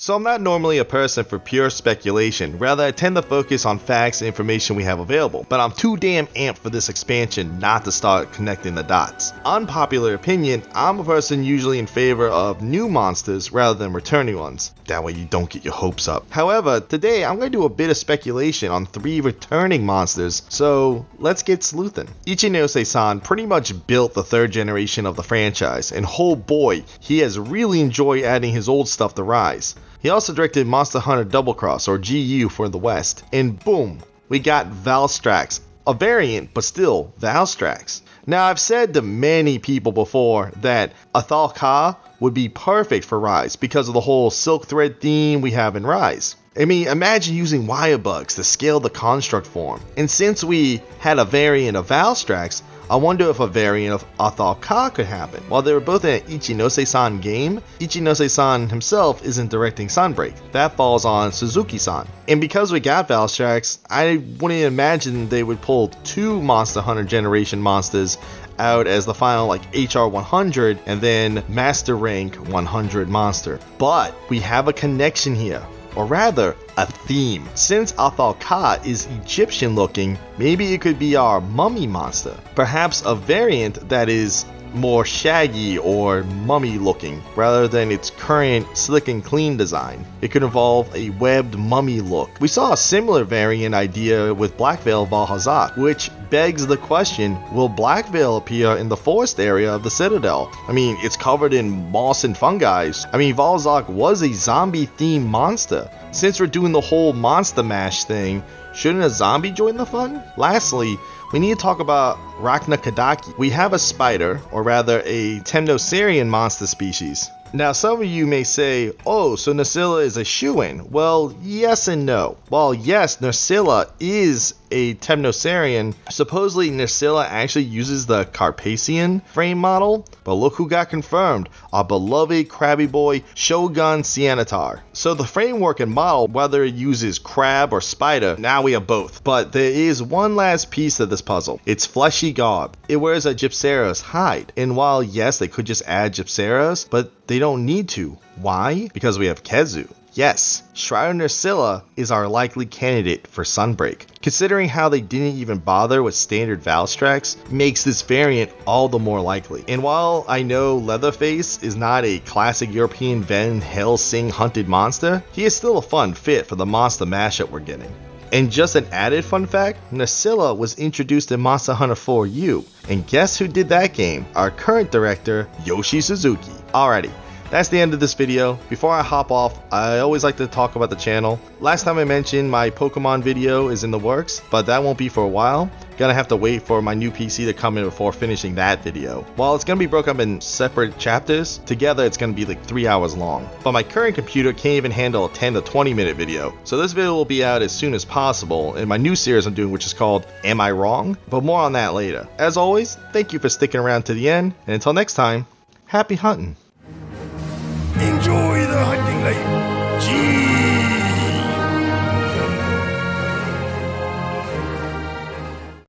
So I'm not normally a person for pure speculation, rather I tend to focus on facts and information we have available, but I'm too damn amped for this expansion not to start connecting the dots. Unpopular opinion, I'm a person usually in favor of new monsters rather than returning ones. That way you don't get your hopes up. However, today I'm going to do a bit of speculation on 3 returning monsters, so let's get sleuthing. Ichinose-san pretty much built the 3rd generation of the franchise, and oh boy, he has really enjoyed adding his old stuff to Rise. He also directed Monster Hunter Double Cross, or GU for the West, and boom, we got Valstrax, a variant, but still Valstrax. Now I've said to many people before that Athal Ka would be perfect for Rise because of the whole silk thread theme we have in Rise. I mean, imagine using wire bugs to scale the construct form. And since we had a variant of Valstrax, I wonder if a variant of Athal Ka could happen. While they were both in an Ichinose-san game, Ichinose-san himself isn't directing Sunbreak. That falls on Suzuki-san. And because we got Valstrax, I wouldn't imagine they would pull 2 Monster Hunter generation monsters out as the final HR 100 and then Master Rank 100 monster. But we have a connection here. Or rather, a theme. Since Athal Ka is Egyptian looking, maybe it could be our mummy monster. Perhaps a variant that is more shaggy or mummy looking rather than its current slick and clean design. It could involve a webbed mummy look. We saw a similar variant idea with Black Veil Valhazak, which begs the question, will Black Veil appear in the forest area of the Citadel? I mean, it's covered in moss and fungi. I mean, Valhazak was a zombie themed monster. Since we're doing the whole monster mash thing, shouldn't a zombie join the fun? Lastly, we need to talk about Rachna Kadaki. We have a spider, or rather a Temnosirian monster species. Now some of you may say, oh, so Nerscylla is a shoo-in. Well, yes and no. While yes, Nerscylla is a Temnosirian, supposedly Nerscylla actually uses the Carpathian frame model, but look who got confirmed, our beloved crabby boy Shogun Cianatar. So the framework and model, whether it uses crab or spider, now we have both. But there is one last piece of this puzzle. It's fleshy garb. It wears a Gypsera's hide. And while yes, they could just add Gypsera's, but they don't need to. Why? Because we have Kezu. Yes, Shroud Nerscylla is our likely candidate for Sunbreak. Considering how they didn't even bother with standard Valstrax, makes this variant all the more likely. And while I know Leatherface is not a classic European Van Helsing hunted monster, he is still a fun fit for the monster mashup we're getting. And just an added fun fact, Nerscylla was introduced in Monster Hunter 4U, and guess who did that game? Our current director, Yoshi Suzuki. Alrighty. That's the end of this video. Before I hop off, I always like to talk about the channel. Last time I mentioned my Pokemon video is in the works, but that won't be for a while. Gonna have to wait for my new PC to come in before finishing that video. While it's gonna be broken up in separate chapters, together it's gonna be like 3 hours long. But my current computer can't even handle a 10 to 20 minute video. So this video will be out as soon as possible in my new series I'm doing, which is called Am I Wrong? But more on that later. As always, thank you for sticking around to the end, and until next time, happy hunting. Enjoy the hunting life. Gee.